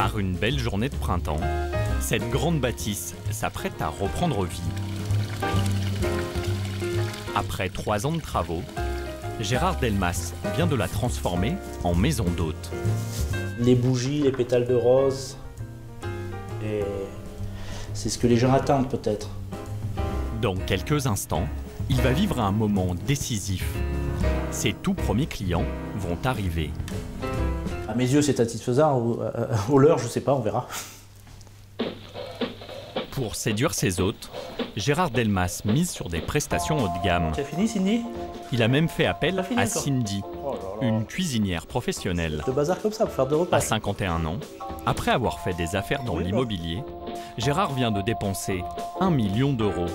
Par une belle journée de printemps, cette grande bâtisse s'apprête à reprendre vie. Après 3 ans de travaux, Gérard Delmas vient de la transformer en maison d'hôte. Les bougies, les pétales de rose, et c'est ce que les gens attendent peut-être. Dans quelques instants, il va vivre un moment décisif. Ses tout premiers clients vont arriver. À mes yeux, c'est satisfaisant. Au leur, je sais pas, on verra. Pour séduire ses hôtes, Gérard Delmas mise sur des prestations haut de gamme. Tu as fini, Cindy? Il a même fait appel fini, à toi? Cindy, une cuisinière professionnelle. De bazar comme ça pour faire 2 repas. À 51 ans, après avoir fait des affaires dans l'immobilier, Gérard vient de dépenser 1 million d'euros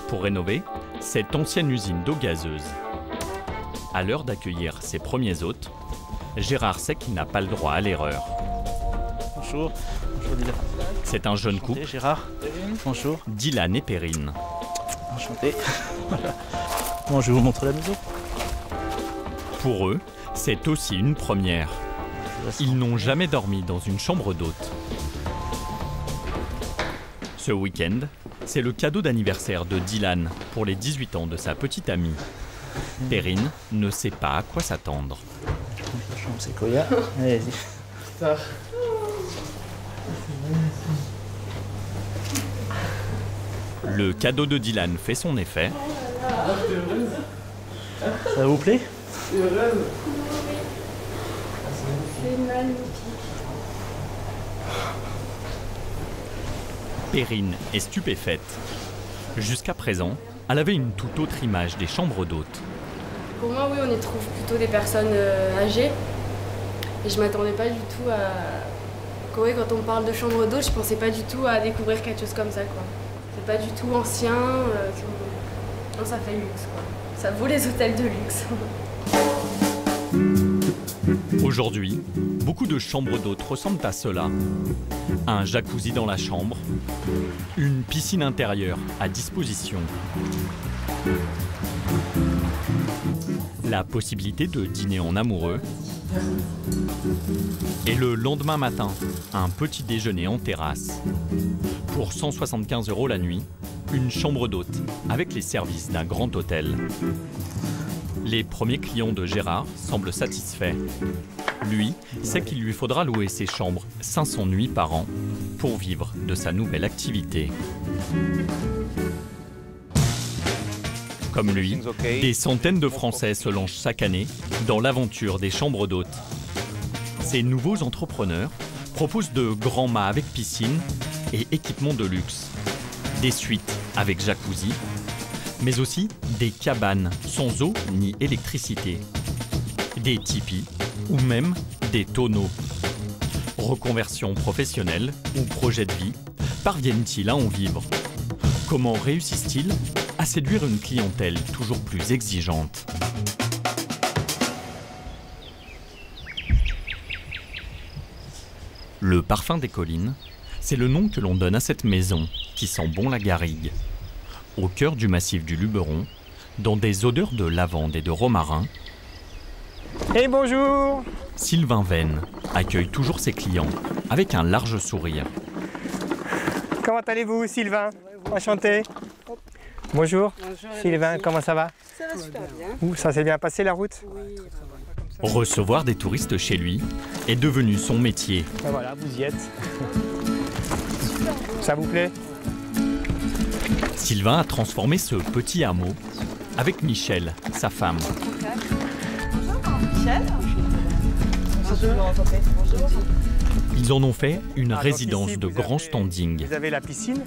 pour rénover cette ancienne usine d'eau gazeuse. À l'heure d'accueillir ses premiers hôtes, Gérard sait qu'il n'a pas le droit à l'erreur. Bonjour. Bonjour, Dylan. C'est un jeune couple, Enchanté, Gérard. Bonjour. Dylan et Perrine. Enchanté. Bon, je vais vous montrer la maison. Pour eux, c'est aussi une première. Ils n'ont jamais dormi dans une chambre d'hôte. Ce week-end, c'est le cadeau d'anniversaire de Dylan pour les 18 ans de sa petite amie. Perrine ne sait pas à quoi s'attendre. La chambre, c'est Koya. Allez-y. Le cadeau de Dylan fait son effet. Ça vous plaît? C'est magnifique. Perrine est stupéfaite. Jusqu'à présent, elle avait une toute autre image des chambres d'hôtes. Pour moi, oui, on y trouve plutôt des personnes âgées. Et je m'attendais pas du tout à... Oui, quand on me parle de chambre d'hôte, je pensais pas du tout à découvrir quelque chose comme ça, quoi. C'est pas du tout ancien. Non, ça fait luxe, quoi. Ça vaut les hôtels de luxe. Aujourd'hui, beaucoup de chambres d'hôtes ressemblent à cela. Un jacuzzi dans la chambre, une piscine intérieure à disposition, la possibilité de dîner en amoureux et le lendemain matin, un petit déjeuner en terrasse. Pour 175 € la nuit, une chambre d'hôte avec les services d'un grand hôtel. Les premiers clients de Gérard semblent satisfaits. Lui sait qu'il lui faudra louer ses chambres 500 nuits par an pour vivre de sa nouvelle activité. Comme lui, des centaines de Français se lancent chaque année dans l'aventure des chambres d'hôtes. Ces nouveaux entrepreneurs proposent de grands mâts avec piscine et équipements de luxe, des suites avec jacuzzi, mais aussi des cabanes sans eau ni électricité, des tipis ou même des tonneaux. Reconversion professionnelle ou projet de vie, parviennent-ils à en vivre? Comment réussissent-ils à séduire une clientèle toujours plus exigeante? Le parfum des collines, c'est le nom que l'on donne à cette maison qui sent bon la garrigue. Au cœur du massif du Luberon, dans des odeurs de lavande et de romarin. Et bonjour! Sylvain Venn accueille toujours ses clients avec un large sourire. Comment allez-vous, Sylvain? Enchanté. Bonjour. Bonjour, Sylvain, merci. comment ça va? Ça va super bien. Ouh, ça s'est bien passé la route? Oui, Recevoir des touristes chez lui est devenu son métier. Ben voilà, vous y êtes. Ça vous plaît? Sylvain a transformé ce petit hameau avec Michel, sa femme. Michel. Ils en ont fait une Ah, donc résidence ici, de vous grand avez- standing. Vous avez la piscine.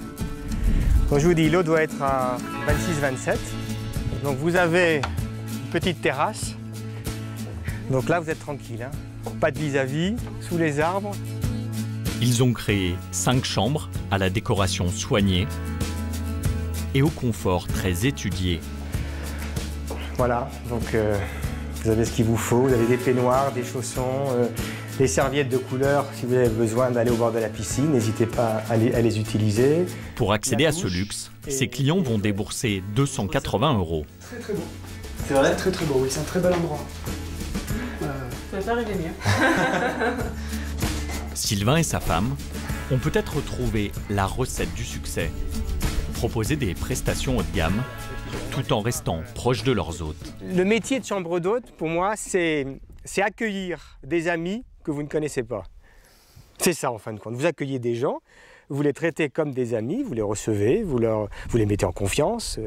Donc je vous dis, l'eau doit être à 26-27. Donc vous avez une petite terrasse. Donc là, vous êtes tranquille, hein. Pas de vis-à-vis, sous les arbres. Ils ont créé 5 chambres à la décoration soignée et au confort très étudié. Voilà, donc vous avez ce qu'il vous faut. Vous avez des peignoirs, des chaussons, des serviettes de couleur. Si vous avez besoin d'aller au bord de la piscine, n'hésitez pas à les utiliser. Pour accéder à ce luxe, ses clients vont débourser 280 €. Très très beau. C'est vrai, très très beau, oui, c'est un très bel endroit. Ça peut pas arriver mieux. Sylvain et sa femme ont peut-être trouvé la recette du succès. Proposer des prestations haut de gamme tout en restant proche de leurs hôtes. Le métier de chambre d'hôte, pour moi, c'est accueillir des amis que vous ne connaissez pas. C'est ça en fin de compte. Vous accueillez des gens, vous les traitez comme des amis, vous les recevez, vous les mettez en confiance,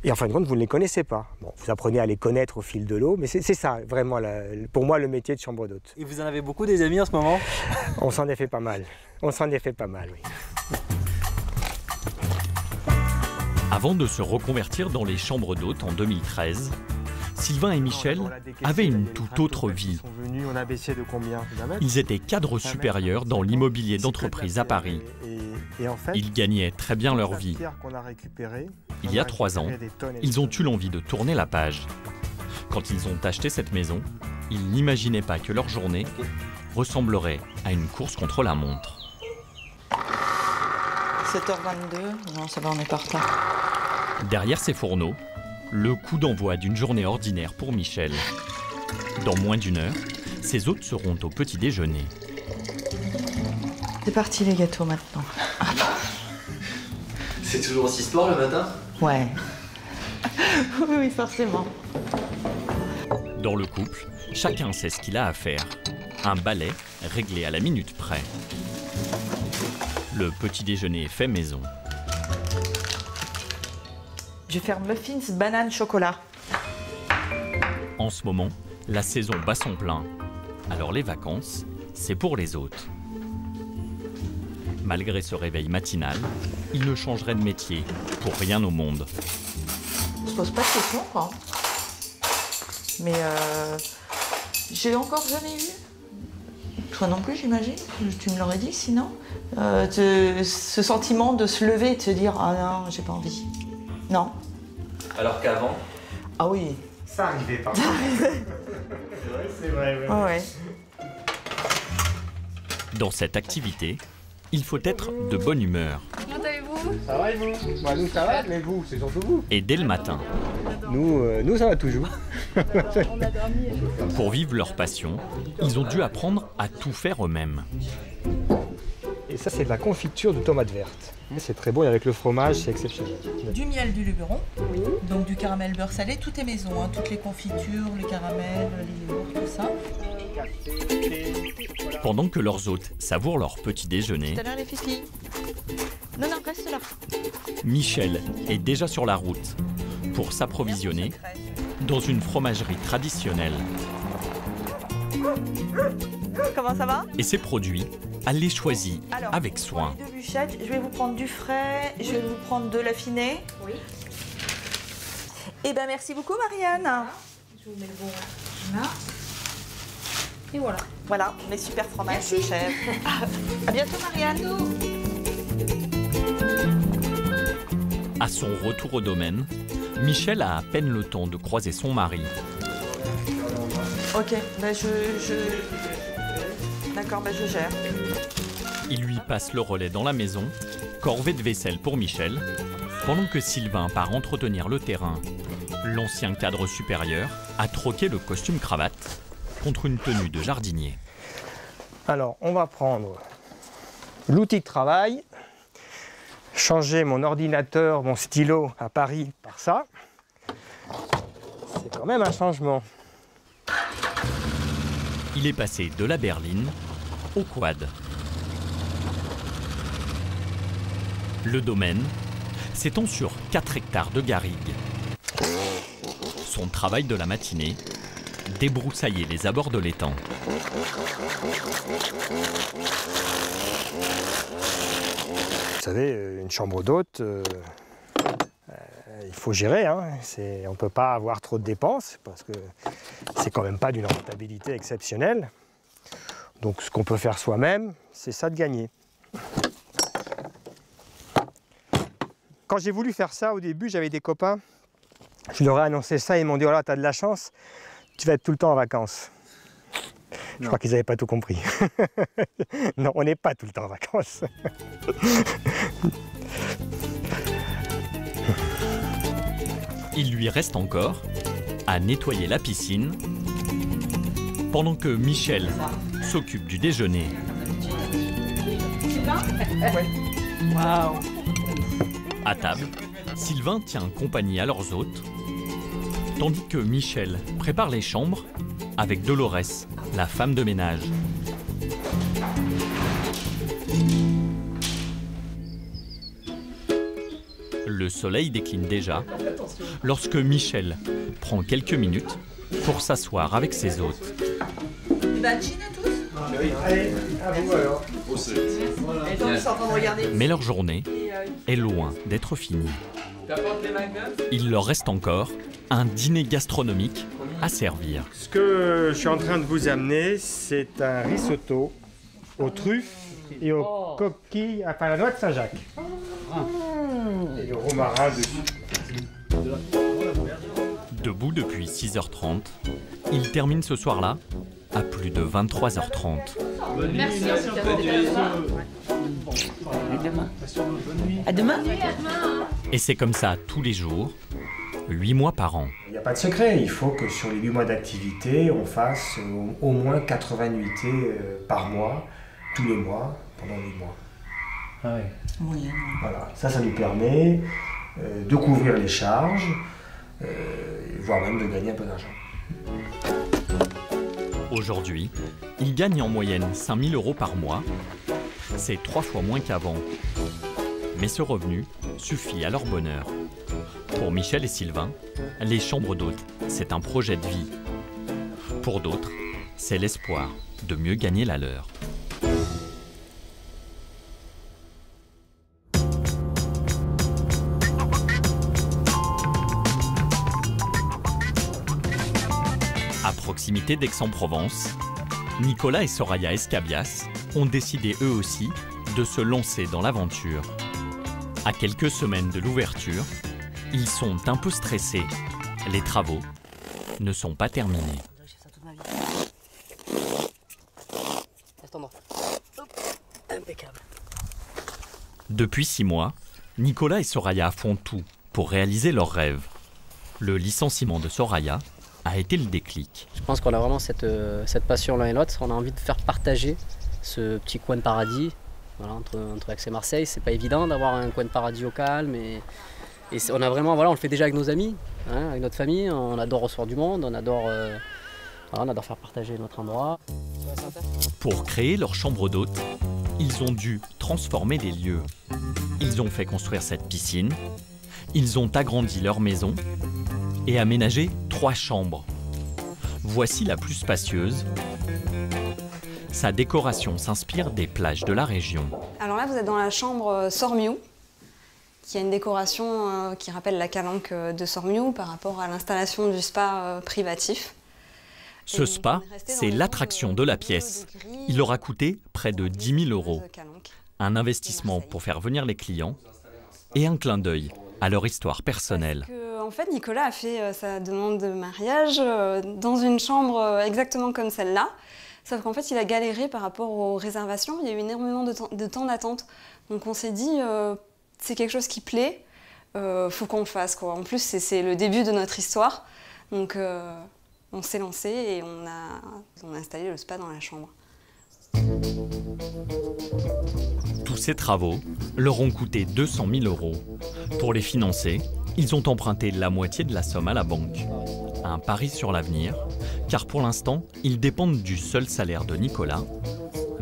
et en fin de compte, vous ne les connaissez pas. Bon, vous apprenez à les connaître au fil de l'eau, mais c'est ça vraiment, pour moi, le métier de chambre d'hôte. Et vous en avez beaucoup des amis en ce moment? On s'en est fait pas mal. On s'en est fait pas mal, oui. Avant de se reconvertir dans les chambres d'hôtes en 2013, Sylvain et Michel avaient une toute autre vie. Ils étaient cadres supérieurs dans l'immobilier d'entreprise à Paris. Ils gagnaient très bien leur vie. Il y a 3 ans, ils ont eu l'envie de tourner la page. Quand ils ont acheté cette maison, ils n'imaginaient pas que leur journée ressemblerait à une course contre la montre. 7h22, non ça va, on est pas en retard. Derrière ces fourneaux, le coup d'envoi d'une journée ordinaire pour Michel. Dans moins d'1 heure, ses hôtes seront au petit déjeuner. C'est parti les gâteaux maintenant. C'est toujours aussi sport le matin? Ouais. Oui, forcément. Dans le couple, chacun sait ce qu'il a à faire. Un balai réglé à la minute près. Le petit déjeuner est fait maison. Je vais faire muffins, banane, chocolat. En ce moment, la saison bat son plein. Alors les vacances, c'est pour les hôtes. Malgré ce réveil matinal, il ne changerait de métier pour rien au monde. Je pose pas de questions, quoi. Mais j'ai encore jamais eu. Toi non plus, j'imagine. Tu me l'aurais dit sinon. Ce sentiment de se lever et de se dire ah non, j'ai pas envie. Non. Alors qu'avant? Ah oui. Ça arrivait pas. C'est vrai, ouais. Ouais. Dans cette activité, il faut être de bonne humeur. Comment allez-vous? Ça va et vous? Bah, nous ça va, mais vous, c'est surtout vous. Et dès le matin. Nous ça va toujours. On a dormi. Pour vivre leur passion, ils ont dû apprendre à tout faire eux-mêmes. Et ça, c'est de la confiture de tomates vertes. C'est très bon et avec le fromage, c'est exceptionnel. Du miel du Luberon, oui. Donc du caramel beurre salé, tout est maison, hein, toutes les confitures, les caramels, les yaourts, tout ça. Pendant que leurs hôtes savourent leur petit déjeuner, Tout à l'heure les filles. Non, reste là. Michel est déjà sur la route pour s'approvisionner dans une fromagerie traditionnelle. Comment ça va? Et ces produits, elle les choisit Alors, avec soin. Les 2 bûchettes, je vais vous prendre du frais, je vais vous prendre de l'affiné. Oui. Eh ben merci beaucoup Marianne. Je vous mets le bon là. Et voilà. Voilà, mes super fromages de chèvre. À bientôt Marianne. À son retour au domaine, Michel a à peine le temps de croiser son mari. Ok, ben D'accord, ben je gère. Il lui passe le relais dans la maison, corvée de vaisselle pour Michel, pendant que Sylvain part entretenir le terrain. L'ancien cadre supérieur a troqué le costume cravate contre une tenue de jardinier. Alors, on va prendre l'outil de travail, changer mon ordinateur, mon stylo à Paris par ça. C'est quand même un changement. Il est passé de la berline au quad. Le domaine s'étend sur 4 hectares de garrigues. Son travail de la matinée, débroussailler les abords de l'étang. Vous savez, une chambre d'hôte, il faut gérer. Hein. On ne peut pas avoir trop de dépenses parce que c'est quand même pas d'une rentabilité exceptionnelle. Donc ce qu'on peut faire soi-même, c'est ça de gagner. Quand j'ai voulu faire ça au début, j'avais des copains, je leur ai annoncé ça, ils m'ont dit oh là, t'as de la chance, tu vas être tout le temps en vacances. Je crois qu'ils n'avaient pas tout compris. Non, on n'est pas tout le temps en vacances. Il lui reste encore à nettoyer la piscine pendant que Michel s'occupe du déjeuner. Waouh. À table, Sylvain tient compagnie à leurs hôtes, tandis que Michel prépare les chambres avec Dolores, la femme de ménage. Le soleil décline déjà lorsque Michel prend quelques minutes pour s'asseoir avec ses hôtes. Mais leur journée est loin d'être finie. Il leur reste encore un dîner gastronomique à servir. Ce que je suis en train de vous amener, c'est un risotto aux truffes et aux coquilles, enfin la noix de Saint-Jacques. Et le romarin dessus. Debout depuis 6h30, il termine ce soir-là à plus de 23h30. Merci. À demain. Et c'est comme ça tous les jours, 8 mois par an. Il n'y a pas de secret, il faut que sur les 8 mois d'activité, on fasse au moins 80 nuitées par mois, tous les mois, pendant 8 mois. Ah oui. Moyen. Voilà, ça nous permet de couvrir les charges, voire même de gagner un peu d'argent. Aujourd'hui, ils gagnent en moyenne 5 000 € par mois. C'est 3 fois moins qu'avant. Mais ce revenu suffit à leur bonheur. Pour Michel et Sylvain, les chambres d'hôtes, c'est un projet de vie. Pour d'autres, c'est l'espoir de mieux gagner la leur. À proximité d'Aix-en-Provence, Nicolas et Soraya Escabias ont décidé eux aussi de se lancer dans l'aventure. À quelques semaines de l'ouverture, ils sont un peu stressés. Les travaux ne sont pas terminés. Depuis 6 mois, Nicolas et Soraya font tout pour réaliser leurs rêves. Le licenciement de Soraya a été le déclic. Je pense qu'on a vraiment cette passion l'un et l'autre. On a envie de faire partager ce petit coin de paradis. Voilà, entre Aix et Marseille, c'est pas évident d'avoir un coin de paradis au calme. Et on a vraiment, voilà, on le fait déjà avec nos amis, hein, avec notre famille. On adore recevoir du monde, on adore faire partager notre endroit. Pour créer leur chambre d'hôte, ils ont dû transformer les lieux. Ils ont fait construire cette piscine, ils ont agrandi leur maison et aménagé 3 chambres. Voici la plus spacieuse. Sa décoration s'inspire des plages de la région. Alors là, vous êtes dans la chambre Sormiou, qui a une décoration qui rappelle la calanque de Sormiou par rapport à l'installation du spa privatif. Ce spa, c'est l'attraction de la pièce. Il aura coûté près de 10 000 €. Un investissement pour faire venir les clients et un clin d'œil à leur histoire personnelle. En fait, Nicolas a fait sa demande de mariage dans une chambre exactement comme celle-là. Sauf qu'en fait, il a galéré par rapport aux réservations. Il y a eu énormément de temps d'attente. Donc on s'est dit, c'est quelque chose qui plaît, faut qu'on le fasse, quoi. En plus, c'est le début de notre histoire. Donc on s'est lancé et on a installé le spa dans la chambre. Tous ces travaux leur ont coûté 200 000 €. Pour les financer, ils ont emprunté la moitié de la somme à la banque. Un pari sur l'avenir, car pour l'instant, ils dépendent du seul salaire de Nicolas,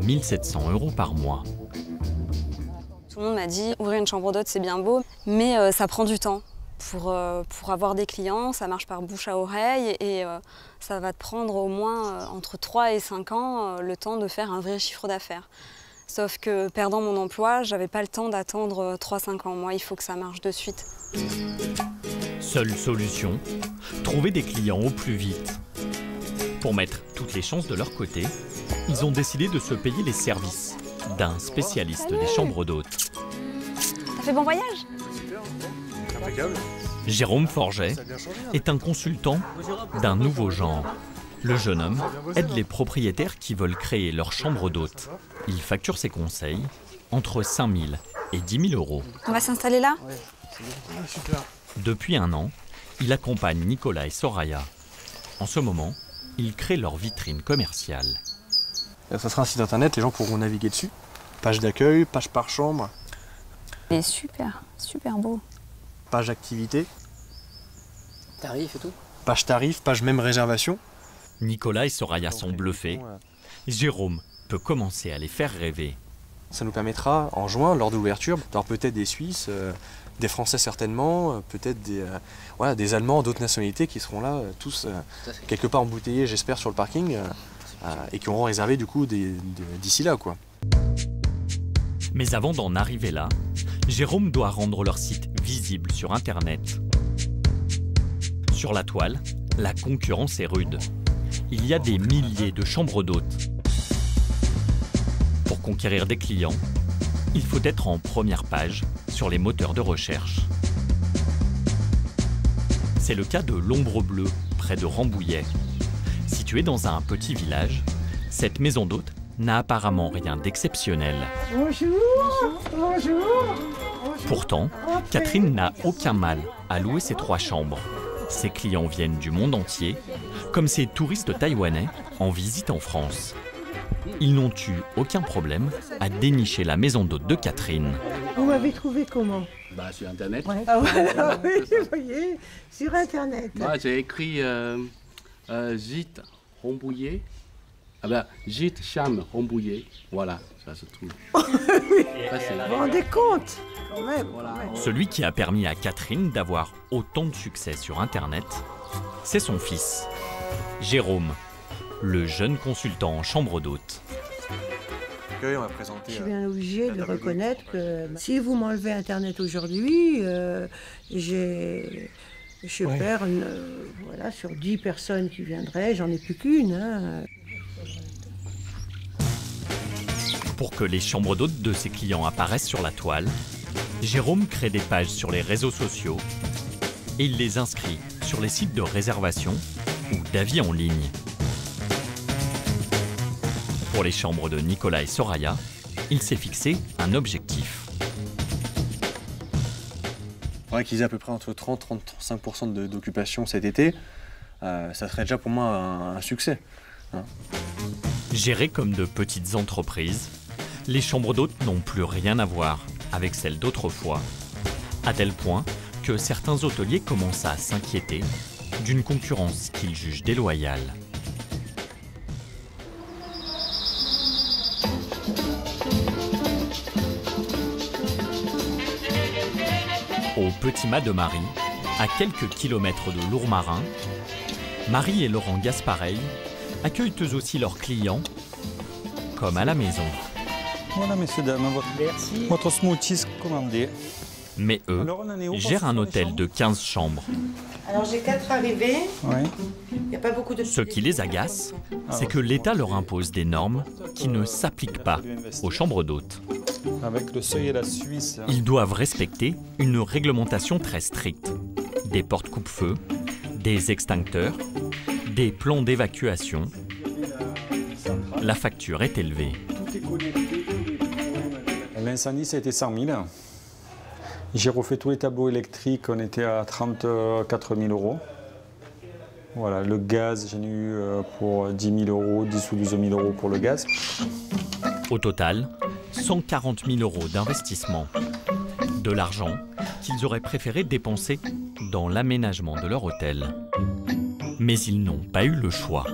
1 700 € par mois. Tout le monde m'a dit, ouvrir une chambre d'hôte, c'est bien beau, mais ça prend du temps. Pour avoir des clients, ça marche par bouche à oreille et ça va te prendre au moins entre 3 et 5 ans le temps de faire un vrai chiffre d'affaires. Sauf que perdant mon emploi, j'avais pas le temps d'attendre 3-5 ans. Moi, il faut que ça marche de suite. Seule solution, trouver des clients au plus vite. Pour mettre toutes les chances de leur côté, ils ont décidé de se payer les services d'un spécialiste des chambres d'hôtes. Ça fait bon voyage ? Jérôme Forget est un consultant d'un nouveau genre. Le jeune homme aide les propriétaires qui veulent créer leur chambre d'hôte. Il facture ses conseils entre 5 000 et 10 000 €. On va s'installer là ? Depuis 1 an, il accompagne Nicolas et Soraya. En ce moment, ils créent leur vitrine commerciale. Ça sera un site internet, les gens pourront naviguer dessus. Page d'accueil, page par chambre. Il est super, super beau. Page activité. Tarif et tout. Page tarif, page même réservation. Nicolas et Soraya sont bluffés. Jérôme peut commencer à les faire rêver. Ça nous permettra, en juin, lors de l'ouverture, d'avoir peut-être des Suisses, des Français certainement, peut-être des Allemands, d'autres nationalités qui seront là, tous quelque part embouteillés, j'espère, sur le parking, et qui auront réservé du coup d'ici là, quoi. Mais avant d'en arriver là, Jérôme doit rendre leur site visible sur Internet. Sur la toile, la concurrence est rude. Il y a des milliers de chambres d'hôtes. Pour conquérir des clients, il faut être en première page sur les moteurs de recherche. C'est le cas de l'Ombre Bleue, près de Rambouillet. Située dans un petit village, cette maison d'hôte n'a apparemment rien d'exceptionnel. Bonjour, bonjour. Pourtant, Catherine n'a aucun mal à louer ses 3 chambres. Ses clients viennent du monde entier, comme ces touristes taïwanais en visite en France. Ils n'ont eu aucun problème à dénicher la maison d'hôte de Catherine. Vous m'avez trouvé comment? Sur Internet. Ouais. Ah ouais, oui, vous voyez, sur Internet. Moi, j'ai écrit gîte Rambouillet. Gîte Cham Rambouillet. Voilà, ça se trouve. Vous vous rendez compte quand même, voilà. Celui qui a permis à Catherine d'avoir autant de succès sur Internet, c'est son fils, Jérôme, le jeune consultant en chambre d'hôte. On va présenter, je suis bien obligée de reconnaître que si vous m'enlevez Internet aujourd'hui, je perds voilà, sur 10 personnes qui viendraient, j'en ai plus qu'une. Hein. Pour que les chambres d'hôtes de ses clients apparaissent sur la toile, Jérôme crée des pages sur les réseaux sociaux et il les inscrit sur les sites de réservation ou d'avis en ligne. Pour les chambres de Nicolas et Soraya, il s'est fixé un objectif. Il faudrait qu'ils aient à peu près entre 30 et 35% d'occupation cet été. Ça serait déjà pour moi un succès. Hein. Gérées comme de petites entreprises, les chambres d'hôtes n'ont plus rien à voir avec celles d'autrefois, à tel point que certains hôteliers commencent à s'inquiéter d'une concurrence qu'ils jugent déloyale. Au Petit Mât de Marie, à quelques kilomètres de Lourmarin, Marie et Laurent Gaspareil accueillent eux aussi leurs clients comme à la maison. Voilà, messieurs, dames, votre smoothie commandé. Mais eux gèrent un hôtel de 15 chambres. Alors j'ai 4 arrivées. Ouais. Il n'y a pas beaucoup de... Ce qui les agace, c'est que l'État leur impose des normes qui ne s'appliquent pas aux chambres d'hôtes. Avec le seuil et la Suisse. Ils doivent respecter une réglementation très stricte. Des portes coupe-feu, des extincteurs, des plans d'évacuation. La facture est élevée. L'incendie, ça a été 100 000. J'ai refait tous les tableaux électriques, on était à 34 000 euros. Voilà, le gaz, j'en ai eu pour 10 000 euros, 10 ou 12 000 euros pour le gaz. Au total, 140 000 euros d'investissement. De l'argent qu'ils auraient préféré dépenser dans l'aménagement de leur hôtel. Mais ils n'ont pas eu le choix.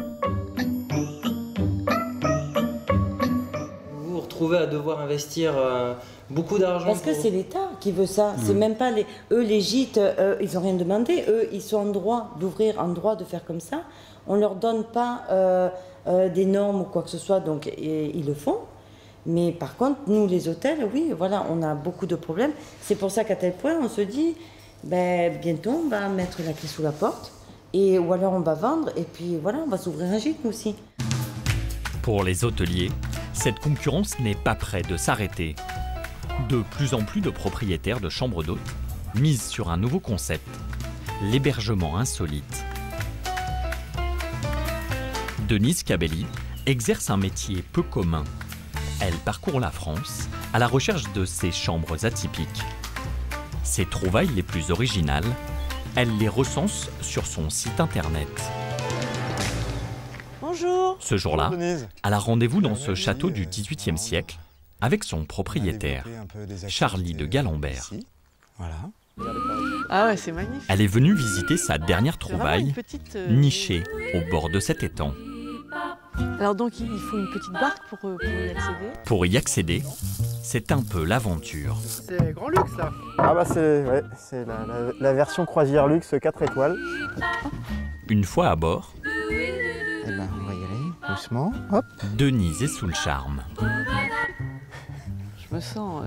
Vous vous retrouvez à devoir investir beaucoup d'argent. Parce que c'est l'État qui veut ça. C'est même pas les gîtes, ils n'ont rien demandé. Eux, ils sont en droit d'ouvrir, en droit de faire comme ça. On ne leur donne pas des normes ou quoi que ce soit, donc ils le font. Mais par contre, nous, les hôtels, oui, voilà, on a beaucoup de problèmes. C'est pour ça qu'à tel point, on se dit, bientôt, on va mettre la clé sous la porte, ou alors on va vendre, et puis voilà, on va s'ouvrir un gîte, nous aussi. Pour les hôteliers, cette concurrence n'est pas près de s'arrêter. De plus en plus de propriétaires de chambres d'hôtes misent sur un nouveau concept, l'hébergement insolite. Denise Cabelli exerce un métier peu commun. Elle parcourt la France à la recherche de ces chambres atypiques. Ses trouvailles les plus originales, elle les recense sur son site internet. Bonjour. Ce Ce jour-là, elle a rendez-vous dans ce château du XVIIIe siècle avec son propriétaire, Charlie de Galambert. Voilà. Ah ouais, c'est magnifique. Elle est venue visiter sa dernière trouvaille, nichée au bord de cet étang. Alors donc il faut une petite barque pour y accéder. Pour y accéder, c'est un peu l'aventure. C'est grand luxe là. Ah bah c'est la version croisière luxe 4 étoiles. Une fois à bord, eh ben, on va y aller doucement. Hop. Denise est sous le charme. Je me sens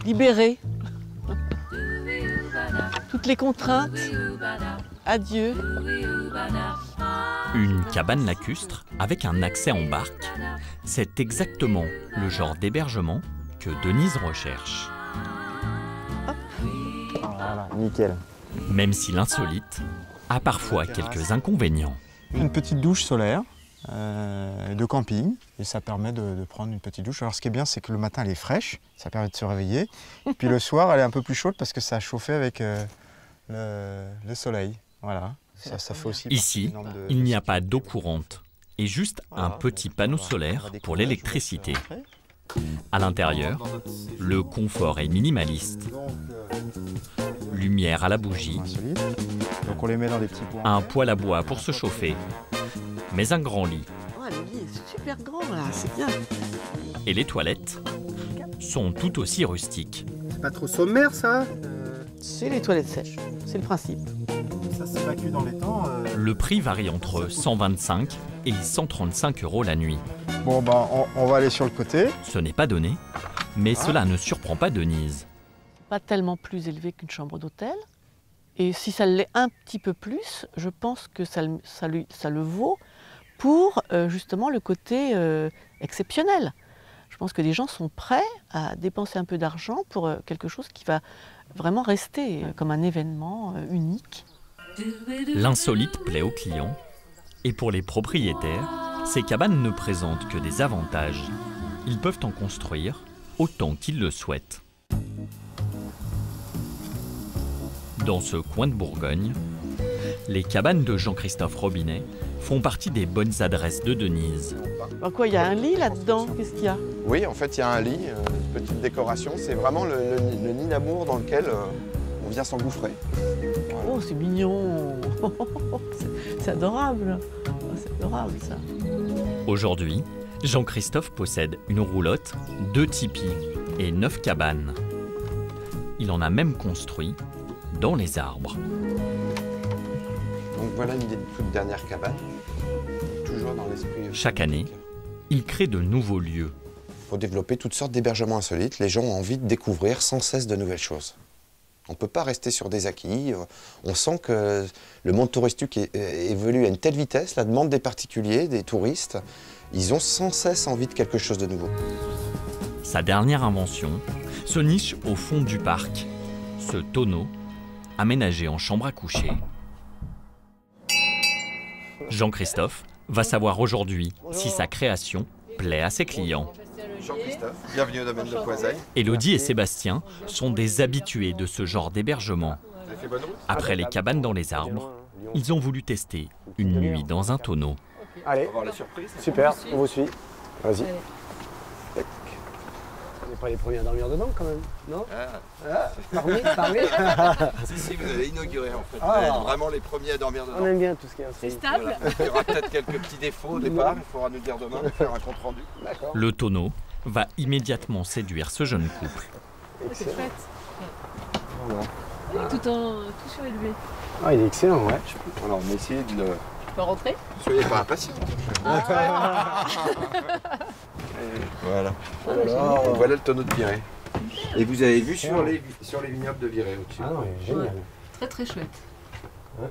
libérée. Toutes les contraintes, adieu. Une cabane lacustre avec un accès en barque, c'est exactement le genre d'hébergement que Denise recherche. Voilà, nickel. Même si l'insolite a parfois quelques inconvénients. Une petite douche solaire de camping et ça permet de prendre une petite douche. Alors ce qui est bien, c'est que le matin elle est fraîche, ça permet de se réveiller. Puis le soir elle est un peu plus chaude parce que ça a chauffé avec le soleil. Voilà. Ça fait aussi ici, il n'y a pas d'eau courante et juste un petit panneau solaire pour l'électricité. À l'intérieur, le confort est minimaliste. Lumière à la bougie, donc on les met dans des petits points. Un poêle à bois pour se chauffer, mais un grand lit. Oh, le lit est super grand là, c'est bien. Et les toilettes sont tout aussi rustiques. C'est pas trop sommaire ça C'est les toilettes sèches, c'est le principe. Ça s'évacue dans les temps. Le prix varie entre 125 et 135 € la nuit. Bon ben on va aller sur le côté. Ce n'est pas donné, mais cela ne surprend pas Denise. Pas tellement plus élevé qu'une chambre d'hôtel. Et si ça l'est un petit peu plus, je pense que ça le vaut pour justement le côté exceptionnel. Je pense que les gens sont prêts à dépenser un peu d'argent pour quelque chose qui va vraiment rester comme un événement unique. L'insolite plaît aux clients et pour les propriétaires, ces cabanes ne présentent que des avantages. Ils peuvent en construire autant qu'ils le souhaitent. Dans ce coin de Bourgogne, les cabanes de Jean-Christophe Robinet font partie des bonnes adresses de Denise. Alors quoi, il y a un lit là-dedans? Qu'est-ce qu'il y a? Oui, en fait, il y a un lit, une petite décoration. C'est vraiment le nid d'amour dans lequel on vient s'engouffrer. Voilà. Oh, c'est mignon. C'est adorable. C'est adorable, ça. Aujourd'hui, Jean-Christophe possède une roulotte, 2 tipis et 9 cabanes. Il en a même construit dans les arbres. Donc voilà une des toutes dernières cabanes, toujours dans l'esprit. Chaque année, il crée de nouveaux lieux. Il faut développer toutes sortes d'hébergements insolites. Les gens ont envie de découvrir sans cesse de nouvelles choses. On ne peut pas rester sur des acquis. On sent que le monde touristique évolue à une telle vitesse, la demande des particuliers, des touristes, ils ont sans cesse envie de quelque chose de nouveau. Sa dernière invention se niche au fond du parc, ce tonneau aménagé en chambre à coucher. Jean-Christophe va savoir aujourd'hui si sa création plaît à ses clients. Jean-Christophe, bienvenue au domaine de Poisaille. Élodie et Sébastien sont des habitués de ce genre d'hébergement. Après les cabanes dans les arbres, ils ont voulu tester une nuit dans un tonneau. Allez, super, on vous suit. Vas-y. On n'est pas les premiers à dormir dedans quand même, non? Parmi. Si, vous allez inaugurer en fait. Vous allez être vraiment les premiers à dormir dedans. On aime bien tout ce qui est C'est stable. Voilà. Il y aura peut-être quelques petits défauts au départ, il faudra nous dire demain, faire un compte rendu. Le tonneau va immédiatement séduire ce jeune couple. C'est chouette. Voilà. Tout surélevé. Ah, il est excellent, ouais. Alors on va essayer de le... Tu peux rentrer? Soyez pas impatients. Voilà. Alors, voilà le tonneau de Viré. Et vous avez vu sur les vignobles de Viré au-dessus. Ah non, génial. Ouais. Très très chouette. Ouais.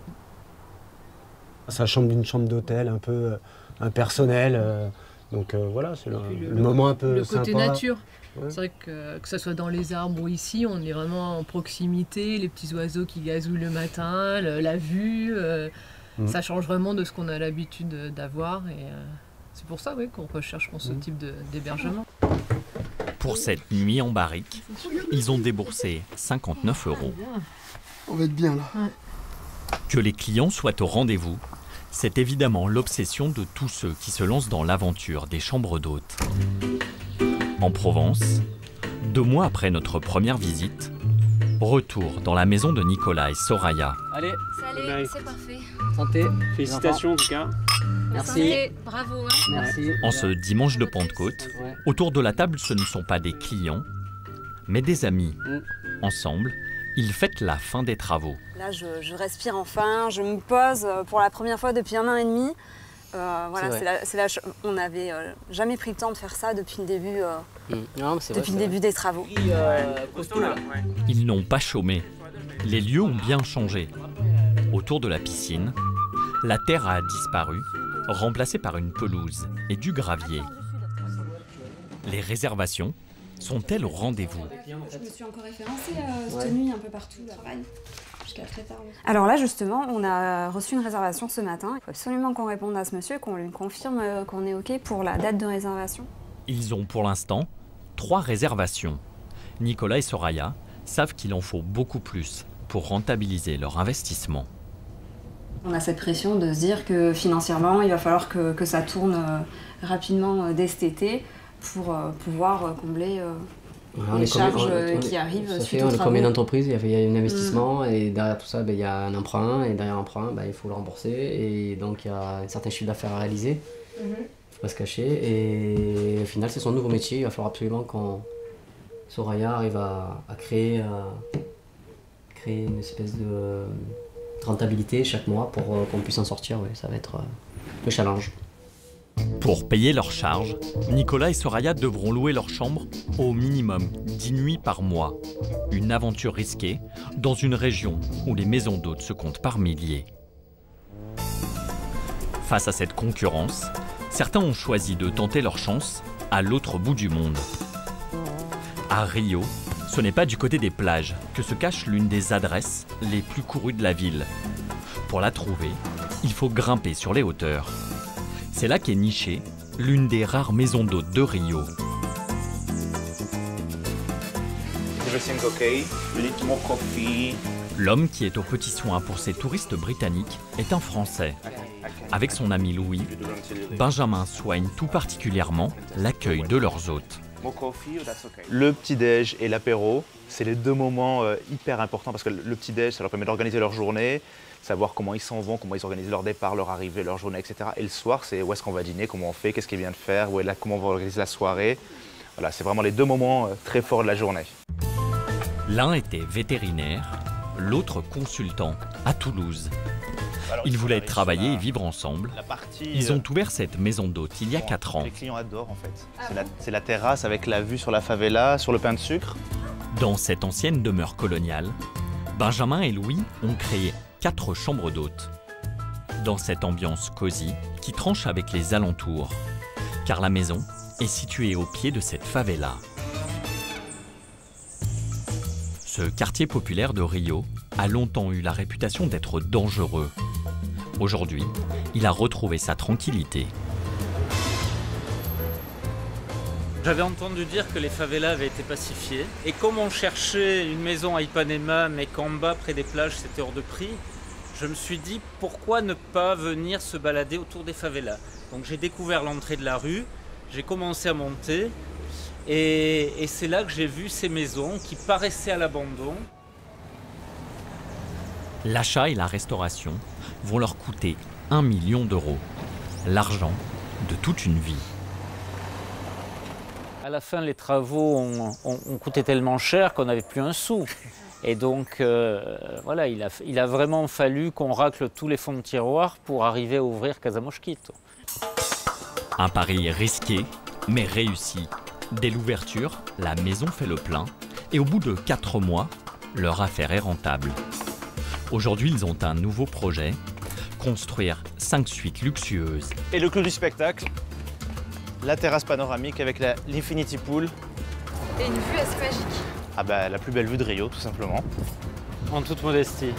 C'est la chambre d'une chambre d'hôtel un peu impersonnelle. Donc voilà, c'est le moment un peu sympa. Le côté nature. Ouais. C'est vrai que ce soit dans les arbres ou ici, on est vraiment en proximité, les petits oiseaux qui gazouillent le matin, la vue, ça change vraiment de ce qu'on a l'habitude d'avoir et c'est pour ça qu'on recherche ce type d'hébergement. Pour cette nuit en barrique, ils ont déboursé 59 €. On va être bien là. Que les clients soient au rendez-vous, C'est évidemment l'obsession de tous ceux qui se lancent dans l'aventure des chambres d'hôtes. En Provence, 2 mois après notre première visite, retour dans la maison de Nicolas et Soraya. Allez, c'est parfait. Santé. Félicitations en tout cas. Merci. Santé. Bravo. Hein. Merci. En ce dimanche de Pentecôte, autour de la table, ce ne sont pas des clients, mais des amis. Ensemble, ils fêtent la fin des travaux. Là, je respire enfin, je me pose pour la première fois depuis 1 an et demi. Voilà, on n'avait jamais pris le temps de faire ça depuis le début, début des travaux. Ils n'ont pas chômé. Les lieux ont bien changé. Autour de la piscine, la terre a disparu, remplacée par une pelouse et du gravier. Les réservations sont-elles au rendez-vous? Je me suis encore référencée cette nuit un peu partout au travail. Jusqu'à très tard. Alors là, justement, on a reçu une réservation ce matin. Il faut absolument qu'on réponde à ce monsieur, qu'on lui confirme qu'on est OK pour la date de réservation. Ils ont pour l'instant 3 réservations. Nicolas et Soraya savent qu'il en faut beaucoup plus pour rentabiliser leur investissement. On a cette pression de se dire que financièrement, il va falloir que ça tourne rapidement dès cet été pour pouvoir combler les charges qui arrivent suite aux travaux. On est combien d'entreprises, il y a un investissement et derrière tout ça, il y a un emprunt et derrière l'emprunt, il faut le rembourser et donc il y a un certain chiffre d'affaires à réaliser. Il ne faut pas se cacher et au final c'est son nouveau métier, il va falloir absolument qu'on Soraya arrive à créer une espèce de rentabilité chaque mois pour qu'on puisse en sortir, ça va être le challenge. Pour payer leurs charges, Nicolas et Soraya devront louer leur chambre au minimum 10 nuits par mois. Une aventure risquée dans une région où les maisons d'hôtes se comptent par milliers. Face à cette concurrence, certains ont choisi de tenter leur chance à l'autre bout du monde. À Rio, ce n'est pas du côté des plages que se cache l'une des adresses les plus courues de la ville. Pour la trouver, il faut grimper sur les hauteurs. C'est là qu'est nichée l'une des rares maisons d'hôtes de Rio. L'homme qui est aux petits soins pour ces touristes britanniques est un Français. Avec son ami Louis, Benjamin soigne tout particulièrement l'accueil de leurs hôtes. Le petit-déj et l'apéro, c'est les 2 moments hyper importants parce que le petit-déj, ça leur permet d'organiser leur journée, savoir comment ils s'en vont, comment ils organisent leur départ, leur arrivée, leur journée, etc. Et le soir, c'est où est-ce qu'on va dîner, comment on fait, qu'est-ce qu'il vient de faire, comment on va organiser la soirée. Voilà, c'est vraiment les 2 moments très forts de la journée. L'un était vétérinaire, l'autre consultant à Toulouse. Ils voulaient travailler et vivre ensemble. Ils ont ouvert cette maison d'hôtes il y a 4 ans. Les clients adorent en fait. C'est la terrasse avec la vue sur la favela, sur le pain de sucre. Dans cette ancienne demeure coloniale, Benjamin et Louis ont créé 4 chambres d'hôtes. Dans cette ambiance cosy qui tranche avec les alentours, car la maison est située au pied de cette favela. Ce quartier populaire de Rio a longtemps eu la réputation d'être dangereux. Aujourd'hui, il a retrouvé sa tranquillité. J'avais entendu dire que les favelas avaient été pacifiées. Et comme on cherchait une maison à Ipanema, mais qu'en bas, près des plages, c'était hors de prix, je me suis dit pourquoi ne pas venir se balader autour des favelas. Donc j'ai découvert l'entrée de la rue, j'ai commencé à monter, et c'est là que j'ai vu ces maisons qui paraissaient à l'abandon. L'achat et la restauration vont leur coûter 1 million d'euros. L'argent de toute une vie. À la fin, les travaux ont coûté tellement cher qu'on n'avait plus un sou. Et donc, voilà, il a vraiment fallu qu'on racle tous les fonds de tiroir pour arriver à ouvrir Casa Mosquito. Un pari risqué, mais réussi. Dès l'ouverture, la maison fait le plein. Et au bout de 4 mois, leur affaire est rentable. Aujourd'hui, ils ont un nouveau projet, construire 5 suites luxueuses. Et le clou du spectacle, la terrasse panoramique avec l'Infinity Pool. Et une vue assez magique. Ah bah la plus belle vue de Rio, tout simplement. En toute modestie.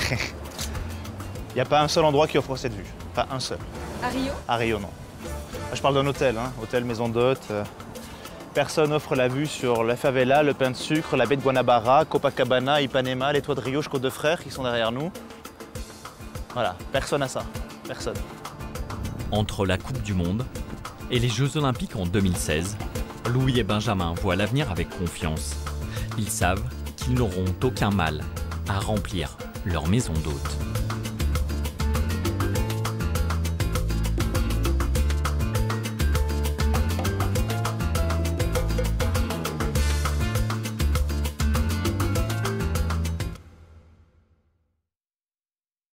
Il n'y a pas un seul endroit qui offre cette vue. Pas un seul. À Rio? À Rio, non. Je parle d'un hôtel, hein. Hôtel maison d'hôtes. Personne offre la vue sur la favela, le pain de sucre, la baie de Guanabara, Copacabana, Ipanema, les toits de Rio, Côte de Frères qui sont derrière nous. Voilà, personne n'a ça. personne. Entre la Coupe du Monde et les Jeux Olympiques en 2016, Louis et Benjamin voient l'avenir avec confiance. Ils savent qu'ils n'auront aucun mal à remplir leur maison d'hôte.